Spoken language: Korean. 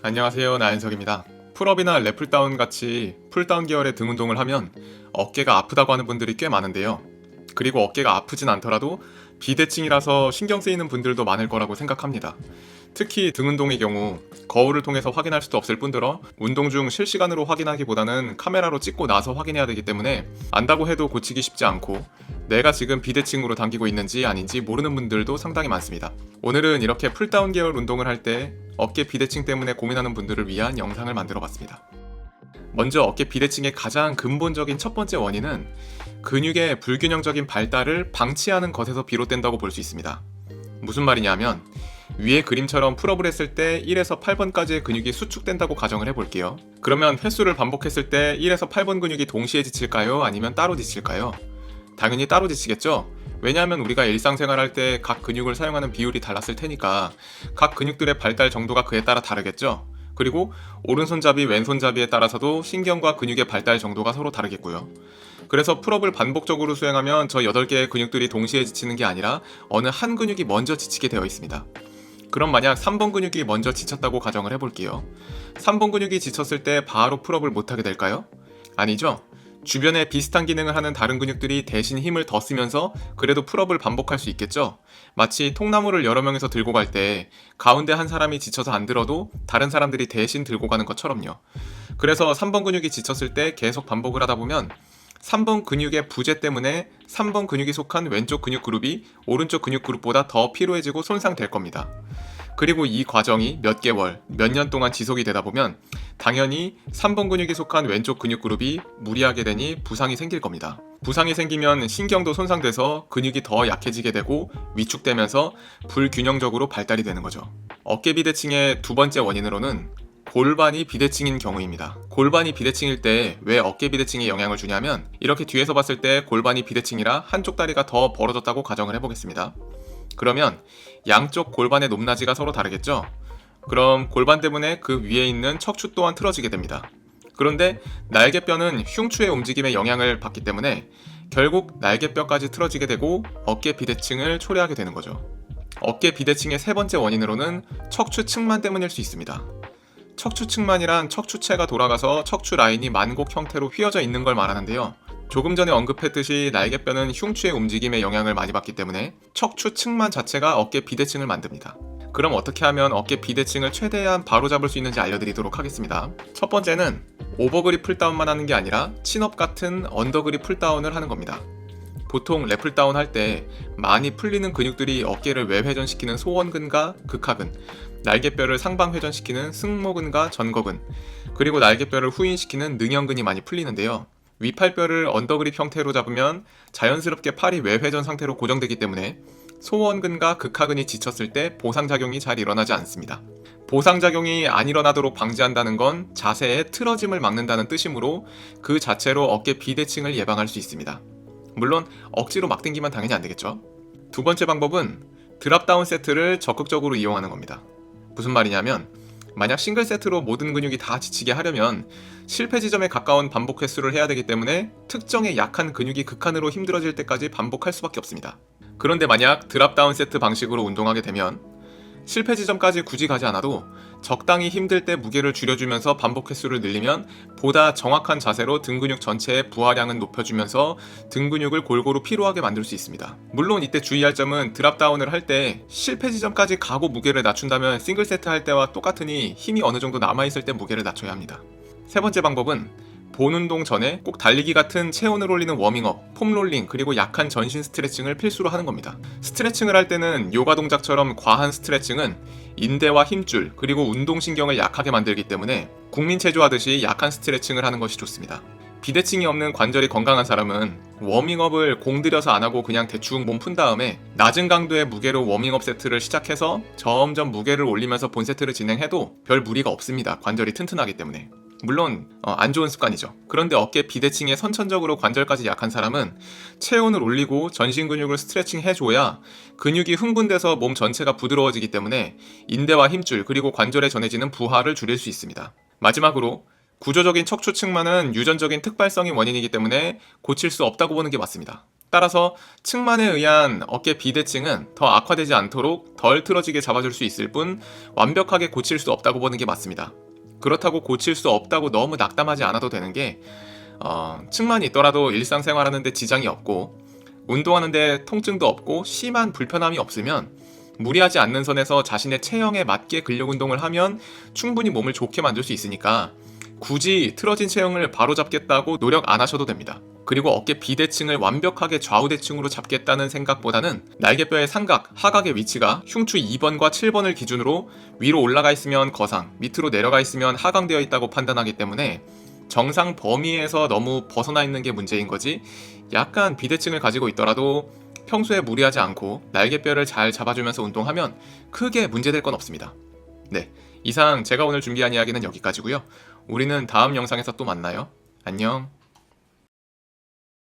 안녕하세요, 나연석입니다. 풀업이나 랩풀다운 같이 풀다운 계열의 등 운동을 하면 어깨가 아프다고 하는 분들이 꽤 많은데요. 그리고 어깨가 아프진 않더라도 비대칭이라서 신경 쓰이는 분들도 많을 거라고 생각합니다. 특히 등 운동의 경우 거울을 통해서 확인할 수도 없을 뿐더러 운동 중 실시간으로 확인하기보다는 카메라로 찍고 나서 확인해야 되기 때문에 안다고 해도 고치기 쉽지 않고 내가 지금 비대칭으로 당기고 있는지 아닌지 모르는 분들도 상당히 많습니다. 오늘은 이렇게 풀다운 계열 운동을 할 때 어깨 비대칭 때문에 고민하는 분들을 위한 영상을 만들어 봤습니다. 먼저 어깨 비대칭의 가장 근본적인 첫 번째 원인은 근육의 불균형적인 발달을 방치하는 것에서 비롯된다고 볼 수 있습니다. 무슨 말이냐면 위에 그림처럼 풀업을 했을 때 1에서 8번까지의 근육이 수축된다고 가정을 해볼게요. 그러면 횟수를 반복했을 때 1에서 8번 근육이 동시에 지칠까요? 아니면 따로 지칠까요? 당연히 따로 지치겠죠? 왜냐하면 우리가 일상생활 할 때 각 근육을 사용하는 비율이 달랐을 테니까 각 근육들의 발달 정도가 그에 따라 다르겠죠? 그리고 오른손잡이, 왼손잡이에 따라서도 신경과 근육의 발달 정도가 서로 다르겠고요. 그래서 풀업을 반복적으로 수행하면 저 8개의 근육들이 동시에 지치는 게 아니라 어느 한 근육이 먼저 지치게 되어 있습니다. 그럼 만약 3번 근육이 먼저 지쳤다고 가정을 해볼게요. 3번 근육이 지쳤을 때 바로 풀업을 못하게 될까요? 아니죠. 주변에 비슷한 기능을 하는 다른 근육들이 대신 힘을 더 쓰면서 그래도 풀업을 반복할 수 있겠죠? 마치 통나무를 여러 명이서 들고 갈 때 가운데 한 사람이 지쳐서 안 들어도 다른 사람들이 대신 들고 가는 것처럼요. 그래서 3번 근육이 지쳤을 때 계속 반복을 하다 보면 3번 근육의 부재 때문에 3번 근육이 속한 왼쪽 근육 그룹이 오른쪽 근육 그룹보다 더 피로해지고 손상될 겁니다. 그리고 이 과정이 몇 개월, 몇 년 동안 지속이 되다 보면 당연히 3번 근육이 속한 왼쪽 근육 그룹이 무리하게 되니 부상이 생길 겁니다. 부상이 생기면 신경도 손상돼서 근육이 더 약해지게 되고 위축되면서 불균형적으로 발달이 되는 거죠. 어깨 비대칭의 두 번째 원인으로는 골반이 비대칭인 경우입니다. 골반이 비대칭일 때 왜 어깨 비대칭에 영향을 주냐면 이렇게 뒤에서 봤을 때 골반이 비대칭이라 한쪽 다리가 더 벌어졌다고 가정을 해보겠습니다. 그러면 양쪽 골반의 높낮이가 서로 다르겠죠? 그럼 골반 때문에 그 위에 있는 척추 또한 틀어지게 됩니다. 그런데 날개뼈는 흉추의 움직임에 영향을 받기 때문에 결국 날개뼈까지 틀어지게 되고 어깨 비대칭을 초래하게 되는 거죠. 어깨 비대칭의 세 번째 원인으로는 척추 측만 때문일 수 있습니다. 척추 측만이란 척추체가 돌아가서 척추 라인이 만곡 형태로 휘어져 있는 걸 말하는데요. 조금 전에 언급했듯이 날개뼈는 흉추의 움직임에 영향을 많이 받기 때문에 척추 측만 자체가 어깨 비대칭을 만듭니다. 그럼 어떻게 하면 어깨 비대칭을 최대한 바로잡을 수 있는지 알려드리도록 하겠습니다. 첫 번째는 오버그립 풀다운만 하는 게 아니라 친업 같은 언더그립 풀다운을 하는 겁니다. 보통 랩풀다운 할 때 많이 풀리는 근육들이 어깨를 외회전시키는 소원근과 극하근, 날개뼈를 상방회전시키는 승모근과 전거근, 그리고 날개뼈를 후인시키는 능형근이 많이 풀리는데요. 위팔뼈를 언더그립 형태로 잡으면 자연스럽게 팔이 외회전 상태로 고정되기 때문에 소원근과 극하근이 지쳤을 때 보상작용이 잘 일어나지 않습니다. 보상작용이 안 일어나도록 방지한다는 건 자세의 틀어짐을 막는다는 뜻이므로 그 자체로 어깨 비대칭을 예방할 수 있습니다. 물론 억지로 막 당기면 당연히 안 되겠죠. 두 번째 방법은 드랍다운 세트를 적극적으로 이용하는 겁니다. 무슨 말이냐면 만약 싱글 세트로 모든 근육이 다 지치게 하려면 실패 지점에 가까운 반복 횟수를 해야 되기 때문에 특정의 약한 근육이 극한으로 힘들어질 때까지 반복할 수밖에 없습니다. 그런데 만약 드랍다운 세트 방식으로 운동하게 되면 실패 지점까지 굳이 가지 않아도 적당히 힘들 때 무게를 줄여주면서 반복 횟수를 늘리면 보다 정확한 자세로 등 근육 전체의 부하량은 높여주면서 등 근육을 골고루 피로하게 만들 수 있습니다. 물론 이때 주의할 점은 드랍다운을 할 때 실패 지점까지 가고 무게를 낮춘다면 싱글 세트 할 때와 똑같으니 힘이 어느 정도 남아있을 때 무게를 낮춰야 합니다. 세 번째 방법은 본 운동 전에 꼭 달리기 같은 체온을 올리는 워밍업, 폼롤링, 그리고 약한 전신 스트레칭을 필수로 하는 겁니다. 스트레칭을 할 때는 요가 동작처럼 과한 스트레칭은 인대와 힘줄, 그리고 운동신경을 약하게 만들기 때문에 국민체조하듯이 약한 스트레칭을 하는 것이 좋습니다. 비대칭이 없는 관절이 건강한 사람은 워밍업을 공들여서 안 하고 그냥 대충 몸 푼 다음에 낮은 강도의 무게로 워밍업 세트를 시작해서 점점 무게를 올리면서 본 세트를 진행해도 별 무리가 없습니다. 관절이 튼튼하기 때문에. 물론 안 좋은 습관이죠. 그런데 어깨 비대칭에 선천적으로 관절까지 약한 사람은 체온을 올리고 전신 근육을 스트레칭 해줘야 근육이 흥분돼서 몸 전체가 부드러워지기 때문에 인대와 힘줄 그리고 관절에 전해지는 부하를 줄일 수 있습니다. 마지막으로 구조적인 척추 측만은 유전적인 특발성이 원인이기 때문에 고칠 수 없다고 보는 게 맞습니다. 따라서 측만에 의한 어깨 비대칭은 더 악화되지 않도록 덜 틀어지게 잡아줄 수 있을 뿐 완벽하게 고칠 수 없다고 보는 게 맞습니다. 그렇다고 고칠 수 없다고 너무 낙담하지 않아도 되는 게 측만이 있더라도 일상생활하는데 지장이 없고 운동하는데 통증도 없고 심한 불편함이 없으면 무리하지 않는 선에서 자신의 체형에 맞게 근력 운동을 하면 충분히 몸을 좋게 만들 수 있으니까 굳이 틀어진 체형을 바로잡겠다고 노력 안 하셔도 됩니다. 그리고 어깨 비대칭을 완벽하게 좌우대칭으로 잡겠다는 생각보다는 날개뼈의 삼각, 하각의 위치가 흉추 2번과 7번을 기준으로 위로 올라가 있으면 거상, 밑으로 내려가 있으면 하강되어 있다고 판단하기 때문에 정상 범위에서 너무 벗어나 있는 게 문제인 거지, 약간 비대칭을 가지고 있더라도 평소에 무리하지 않고 날개뼈를 잘 잡아주면서 운동하면 크게 문제될 건 없습니다. 네, 이상 제가 오늘 준비한 이야기는 여기까지고요. 우리는 다음 영상에서 또 만나요. 안녕.